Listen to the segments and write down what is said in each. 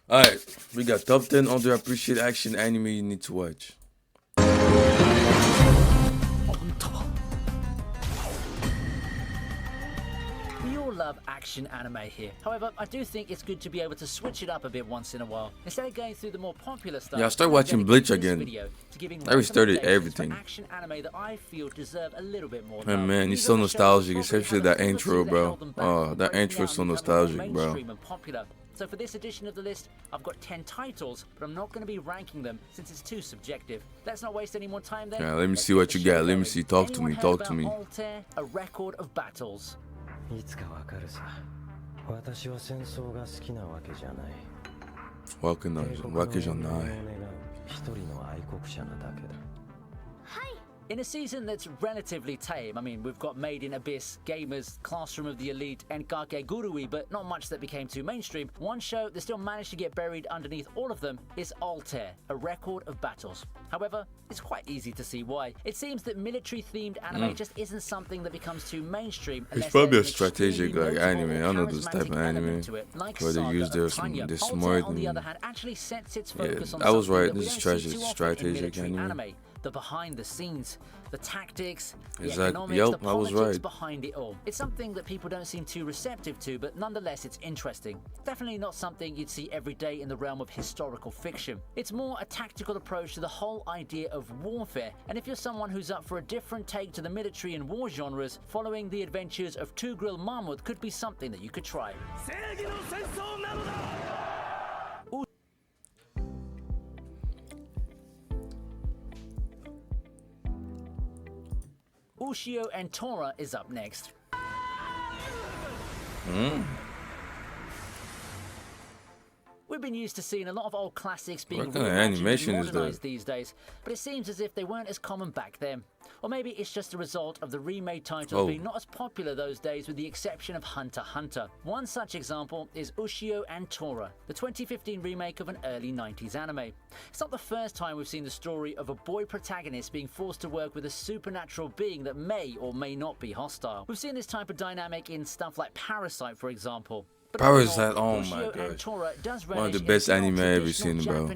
Alright, we got top 10 underappreciated action anime you need to watch. We all love action anime here. However, I do think it's good to be able to switch it up a bit once in a while. Instead of going through the more popular stuff, Yeah, I started watching Bleach again. I restarted everything. Action anime that I feel deserve a little bit more And love. man, he's These so are the shows nostalgic, that probably especially had a that thing or intro, two that bro. held them back Oh, from that breaking intro out is so and becoming more nostalgic, bro. mainstream and popular. So for this edition of the list, I've got 10 titles, but I'm not going to be ranking them since it's too subjective. Let's not waste any more time then. Yeah, let me Let's see get what the you show got. Let me going. see. Talk to Anyone me. heard Talk about to me. Altair, a record of battles? いつかわかるさ。私は戦争が好きなわけじゃない。わけないじゃん。わけじゃない。願う一人の愛国者なだけだ。 In a season that's relatively tame, I mean, we've got Made in Abyss, Gamers, Classroom of the Elite, and Gurui, but not much that became too mainstream. One show that still managed to get buried underneath all of them is Altair, a record of battles. However, it's quite easy to see why. It seems that military-themed anime just isn't something that becomes too mainstream. It's probably a strategic like anime. I know this type of anime where they use their smart. On the other hand, actually sets its Yeah, focus on I was something right. that we This is don't see too often in strategic military anime. The behind the scenes, the tactics, the Exactly. economics, Yep, the I was politics right. behind it all. It's something that people don't seem too receptive to, but nonetheless it's interesting. Definitely not something you'd see every day in the realm of historical fiction. It's more a tactical approach to the whole idea of warfare, and if you're someone who's up for a different take to the military and war genres, following the adventures of Two Grill Mahmoud could be something that you could try. Ushio and Tora is up next. We've been used to seeing a lot of old classics being What kind of reimagined and animation is that? modernized these days, but it seems as if they weren't as common back then. Or maybe it's just a result of the remade titles being not as popular those days, with the exception of Hunter x Hunter. One such example is Ushio and Tora, the 2015 remake of an early 90s anime. It's not the first time we've seen the story of a boy protagonist being forced to work with a supernatural being that may or may not be hostile. We've seen this type of dynamic in stuff like Parasite, for example. Parasite, oh my gosh. One of the best anime I've ever seen, bro.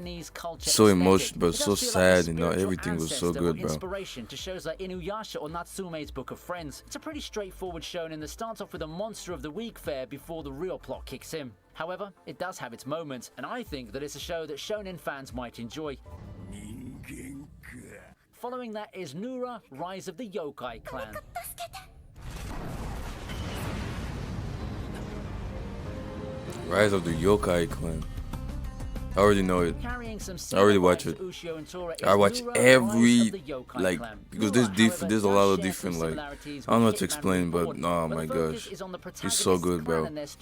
So emotional, but so sad, you know, everything was so good, bro. Inspiration to shows like Inuyasha or Natsume's Book of Friends. It's a pretty straightforward shonen that starts off with a monster of the week fare before the real plot kicks in. However, it does have its moments, and I think that it's a show that shonen fans might enjoy. Following that is Nura, Rise of the Yokai Clan. Rise of the Yokai Clan. I already know it. I already watch it. I watch every, like, because there's a lot of different, like, I don't know how to explain, but oh my gosh, he's so good, bro. There's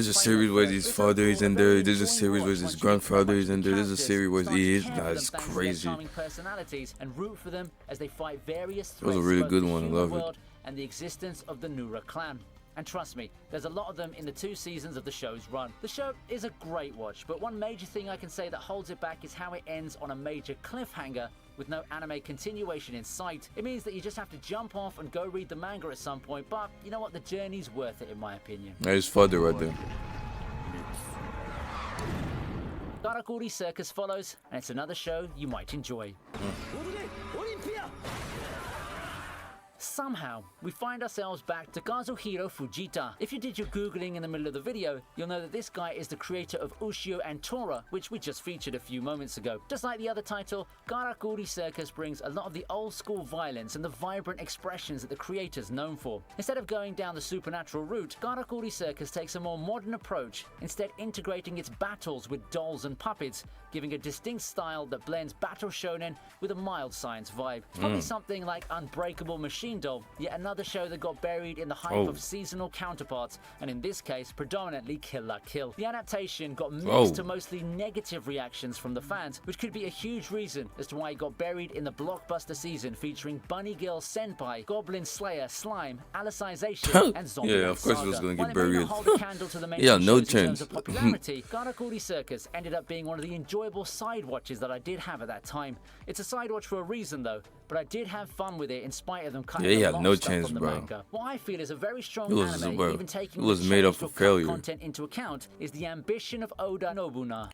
a series where his father is in there, there's a series where his grandfather is in there, there's a series where he is, that's crazy. It was a really good one, I love it. And the existence of the Nura clan. And trust me, there's a lot of them in the 2 seasons of the show's run. The show is a great watch, but one major thing I can say that holds it back is how it ends on a major cliffhanger with no anime continuation in sight. It means that you just have to jump off and go read the manga at some point, but you know what, the journey's worth it in my opinion. His father right there. Karakuri Circus follows, and it's another show you might enjoy. Somehow, we find ourselves back to Kazuhiro Fujita. If you did your googling in the middle of the video, you'll know that this guy is the creator of Ushio and Tora, which we just featured a few moments ago. Just like the other title, Karakuri Circus brings a lot of the old school violence and the vibrant expressions that the creator's known for. Instead of going down the supernatural route, Karakuri Circus takes a more modern approach, instead integrating its battles with dolls and puppets, giving a distinct style that blends battle shonen with a mild science vibe. Probably something like Unbreakable Machine Doll, yet another show that got buried in the hype of seasonal counterparts, and in this case, predominantly Kill la Kill. The adaptation got mixed to mostly negative reactions from the fans, which could be a huge reason as to why it got buried in the blockbuster season featuring Bunny Girl Senpai, Goblin Slayer, Slime, Alicization, and Zombie Yeah, of course it was gonna get buried. Yeah, no chance. Popularity, Karakuri Circus ended up being one of the enjoyable side watches that I did have at that time. It's a side watch for a reason though. but I did have fun with it in spite of them cutting he a had lot no of stuff chance, from the bro. manga. What I feel is a very strong It was, anime, bro, even taking it was the made up change for to cut failure. content into account, is the ambition of Oda Nobunaga.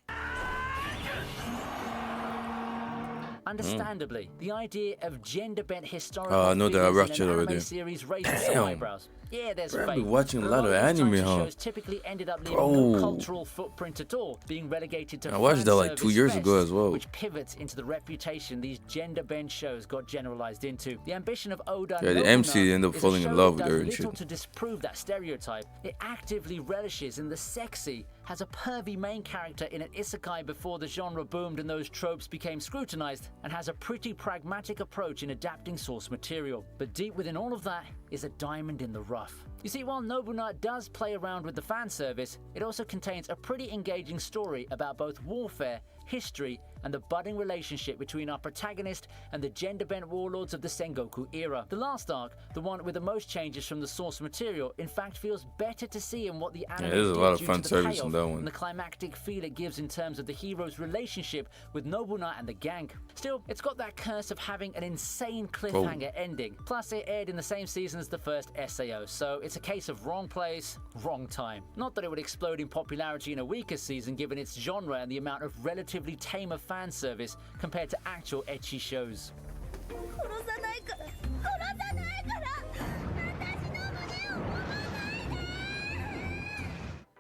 Understandably, the idea of gender-bent historical I know that I figures watched in it an already. anime series raises some eyebrows. Yeah, there's Bro, I've fate. been watching a But lot of these anime, types of huh? shows typically ended up leaving Bro. no cultural footprint at all, being relegated to I watched that like fan 2 years service ago fest, as well. which pivots into the reputation these gender-bent shows got generalized into. The ambition of Oda Yeah, the Nobunaga MC ended up is a falling in show love that with her does and little shit. to disprove that stereotype. It actively relishes in the sexy, has a pervy main character in an isekai before the genre boomed and those tropes became scrutinized, and has a pretty pragmatic approach in adapting source material. But deep within all of that is a diamond in the rough. You see, while Nobunaga does play around with the fan service, it also contains a pretty engaging story about both warfare, history, and the budding relationship between our protagonist and the gender-bent warlords of the Sengoku era. The last arc, the one with the most changes from the source material, in fact feels better to see in what the anime there's a did lot of due fan to the service in payoff that one. and the climactic feel it gives in terms of the hero's relationship with Nobunaga and the gang. Still, it's got that curse of having an insane cliffhanger ending. Plus, it aired in the same season as the first SAO, so it's a case of wrong place, wrong time. Not that it would explode in popularity in a weaker season given its genre and the amount of relatively tamer fan service compared to actual ecchi shows.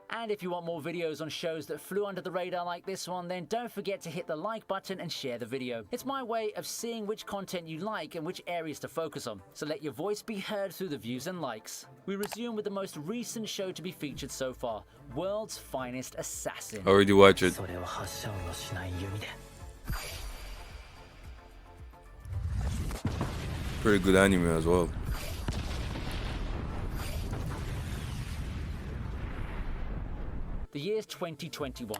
And if you want more videos on shows that flew under the radar like this one, then don't forget to hit the like button and share the video. It's my way of seeing which content you like and which areas to focus on, so let your voice be heard through the views and likes. We resume with the most recent show to be featured so far, World's Finest Assassin. Already watch it. Pretty good anime as well. The year's 2021.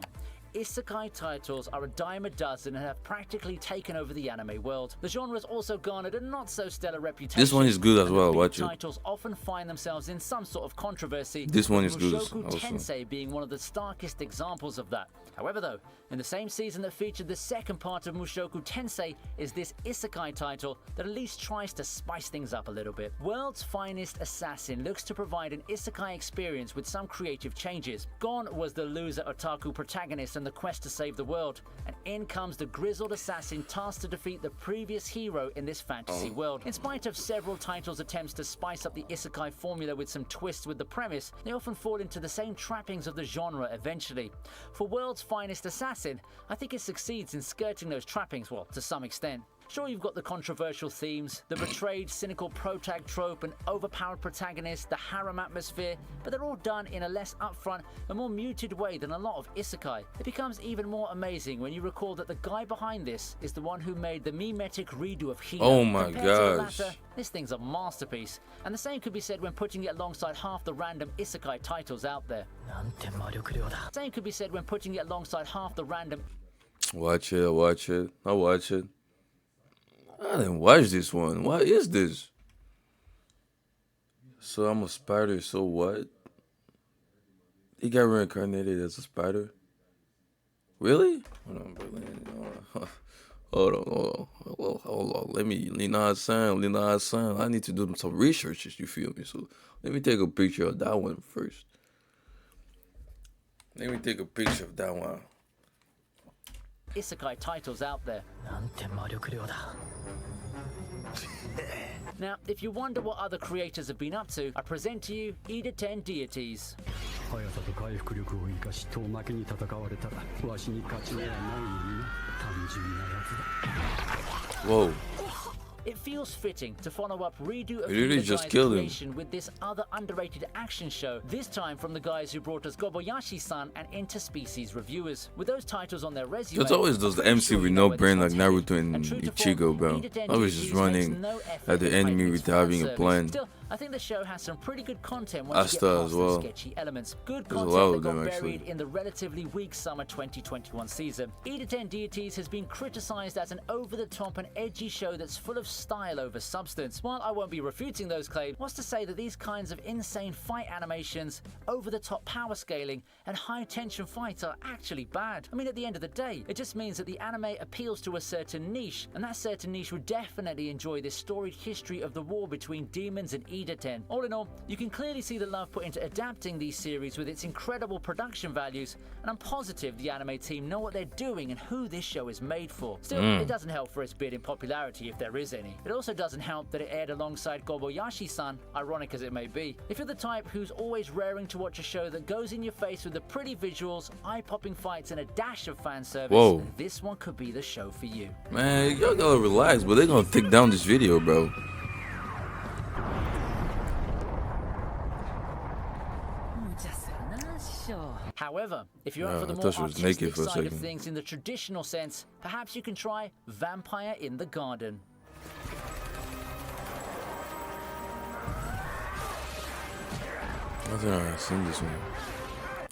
Isekai titles are a dime a dozen and have practically taken over the anime world. The genre has also garnered a not-so-stellar reputation. This one is good as and well, the big watch it. titles often find themselves in some sort of controversy. This one with is good Mushoku also. Tensei being one of the starkest examples of that. However though, in the same season that featured the second part of Mushoku Tensei is this isekai title that at least tries to spice things up a little bit. World's Finest Assassin looks to provide an isekai experience with some creative changes. Gone was the loser otaku protagonist and the quest to save the world, and in comes the grizzled assassin tasked to defeat the previous hero in this fantasy world. In spite of several titles' attempts to spice up the isekai formula with some twists with the premise, they often fall into the same trappings of the genre eventually. For World's Finest Assassin, I think it succeeds in skirting those trappings, well, to some extent. Sure, you've got the controversial themes, the betrayed, cynical protag trope, and overpowered protagonist, the harem atmosphere, but they're all done in a less upfront and more muted way than a lot of isekai. It becomes even more amazing when you recall that the guy behind this is the one who made the mimetic redo of Hina. Oh my Compared to the gosh. latter, this thing's a masterpiece, and the same could be said when putting it alongside half the random isekai titles out there. Same could be said when putting it alongside half the random Watch it, watch it. I watch it. I didn't watch this one. What is this? So I'm a spider, so what? He got reincarnated as a spider? Really? Hold on, bro. Hold on. Let me, Hassan. I need to do some research, you feel me? So let me take a picture of that one first. Let me take a picture of that one. isekai titles out there. Now, if you wonder what other creators have been up to, I present to you Ida 10 Deities. Whoa. It feels fitting to follow up redo of Really the just guy's killed him. creation with this other underrated action show, this time from the guys who brought us Goboyashi-san and Interspecies Reviewers. With those titles on their resume, There's always those I'm pretty MC sure with you no know where brain this like one's Naruto headed. and And true to Ichigo, form, bro. Ida 10 I was just Deities running makes no effort at the in enemy hyping its without having a fan plan. service. Still, I think the show has some pretty good content once you get Asta past as well. the sketchy elements. Good There's a content lot that of got them, buried actually. in the relatively weak summer 2021 season. Ida 10 Deities has been criticized as an over-the-top and edgy show that's full of style over substance. While I won't be refuting those claims, what's to say that these kinds of insane fight animations, over-the-top power scaling, and high-tension fights are actually bad? I mean, at the end of the day, it just means that the anime appeals to a certain niche, and that certain niche would definitely enjoy this storied history of the war between demons and Ida 10. All in all, you can clearly see the love put into adapting these series with its incredible production values, and I'm positive the anime team know what they're doing and who this show is made for. Still, it doesn't help for its bid in popularity if there is any. It also doesn't help that it aired alongside Kobayashi-san, ironic as it may be. If you're the type who's always raring to watch a show that goes in your face with the pretty visuals, eye-popping fights, and a dash of fan service, then this one could be the show for you. Man, y'all gotta relax, but they're gonna take down this video, bro. However, if you're up for the more artistic side of things in the traditional sense, perhaps you can try Vampire in the Garden. I think I've seen this one.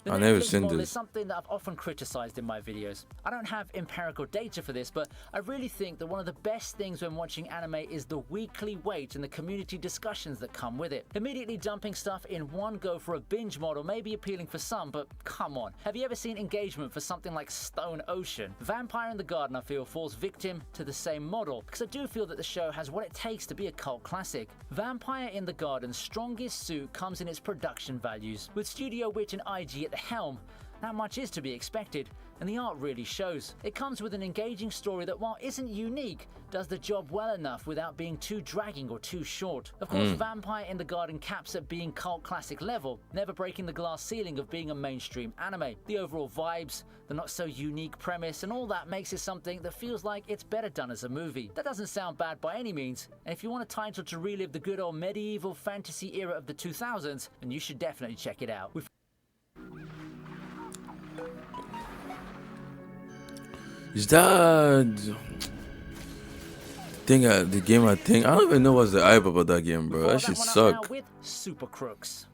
I never seen this. Is something that I've often criticized in my videos. I don't have empirical data for this, but I really think that one of the best things when watching anime is the weekly wait and the community discussions that come with it. Immediately dumping stuff in one go for a binge model may be appealing for some, but come on. Have you ever seen engagement for something like Stone Ocean? Vampire in the Garden, I feel, falls victim to the same model, because I do feel that the show has what it takes to be a cult classic. Vampire in the Garden's strongest suit comes in its production values. With Studio Wit and IG at the helm, not much is to be expected, and the art really shows. It comes with an engaging story that, while isn't unique, does the job well enough without being too dragging or too short. Of course, Vampire in the Garden caps at being cult classic level, never breaking the glass ceiling of being a mainstream anime. The overall vibes, the not so unique premise, and all that makes it something that feels like it's better done as a movie. That doesn't sound bad by any means, and if you want a title to relive the good old medieval fantasy era of the 2000s, then you should definitely check it out. Is that the game? I don't even know what's the hype about that game, bro. That shit suck. With Super Crooks.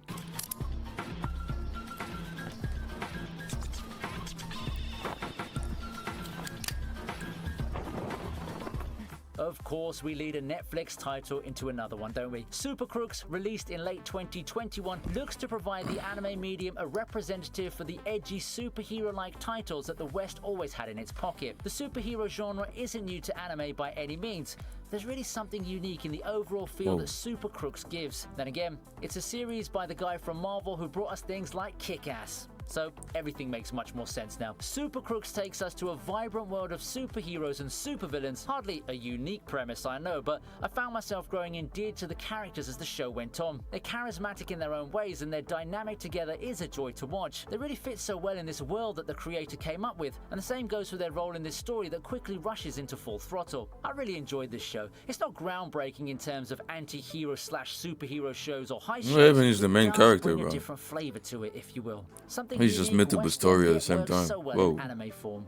Of course, we lead a Netflix title into another one, don't we? Super Crooks, released in late 2021, looks to provide the anime medium a representative for the edgy superhero-like titles that the West always had in its pocket. The superhero genre isn't new to anime by any means. There's really something unique in the overall feel that Super Crooks gives. Then again, it's a series by the guy from Marvel who brought us things like Kick-Ass. So everything makes much more sense now. Super Crooks takes us to a vibrant world of superheroes and supervillains. Hardly a unique premise, I know, but I found myself growing endeared to the characters as the show went on. They're charismatic in their own ways, and their dynamic together is a joy to watch. They really fit so well in this world that the creator came up with, and the same goes for their role in this story that quickly rushes into full throttle. I really enjoyed this show. It's not groundbreaking in terms of anti-hero / superhero shows or high shows. Even he's the main character, bro. A different flavor to it, if you will. Something he's just meant to be story at the same time. So well in anime form.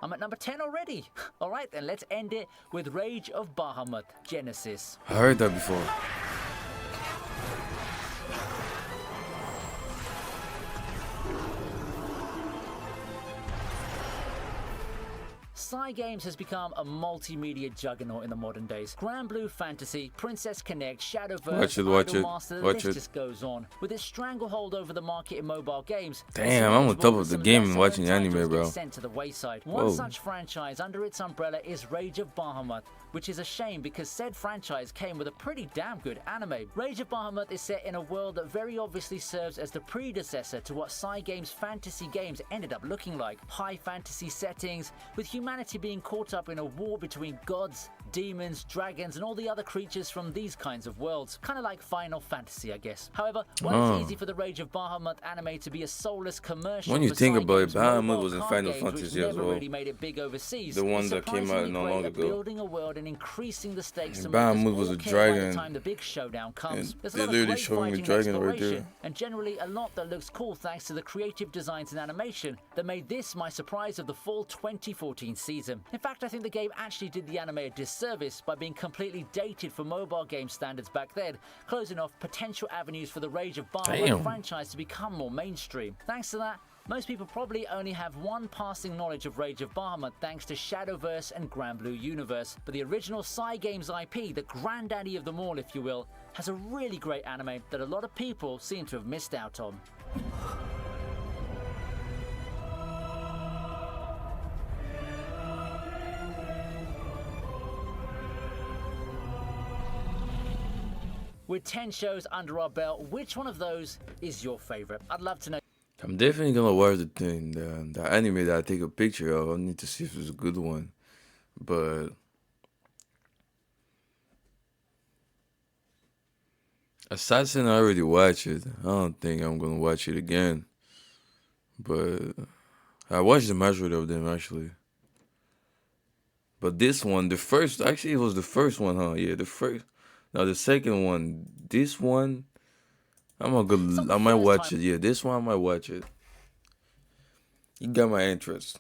I'm at number 10 already. All right, then let's end it with Rage of Bahamut Genesis. I heard that before. Cygames has become a multimedia juggernaut in the modern days. Grand Blue Fantasy, Princess Connect, Shadowverse, Idol Master, the list just goes on. With its stranglehold over the market in mobile games, damn, I'm on top of the game and watching anime, bro. Sent to the wayside. One such franchise under its umbrella is Rage of Bahamut, which is a shame because said franchise came with a pretty damn good anime. Rage of Bahamut is set in a world that very obviously serves as the predecessor to what Cygames fantasy games ended up looking like. High fantasy settings, with humanity being caught up in a war between gods, demons, dragons, and all the other creatures from these kinds of worlds. Kind of like Final Fantasy, I guess. However, while it's easy for the Rage of Bahamut anime to be a soulless commercial, when you think about it, Bahamut was in Final Fantasy as well. Really made it big overseas. The one that came out not long ago. Building a world and increasing the stakes. Bahamut was a dragon. By the time the big showdown comes. They're literally showing a dragon right there. And generally a lot that looks cool thanks to the creative designs and animation that made this my surprise of the fall 2014 season. season. In fact, I think the game actually did the anime a disservice by being completely dated for mobile game standards back then, closing off potential avenues for the Rage of Bahamut franchise to become more mainstream. Thanks to that, most people probably only have one passing knowledge of Rage of Bahamut thanks to Shadowverse and Grand Blue Universe, but the original Cygames IP, the granddaddy of them all if you will, has a really great anime that a lot of people seem to have missed out on. With 10 shows under our belt, which one of those is your favorite? I'd love to know. I'm definitely gonna watch the thing, the anime that I take a picture of. I need to see if it's a good one. But Assassin, I already watched it. I don't think I'm gonna watch it again. But I watched the majority of them actually. But this one, the first, actually it was the first one, huh? Yeah, the first. Now the second one, this one, I might watch it. Yeah, this one I might watch it. You got my interest.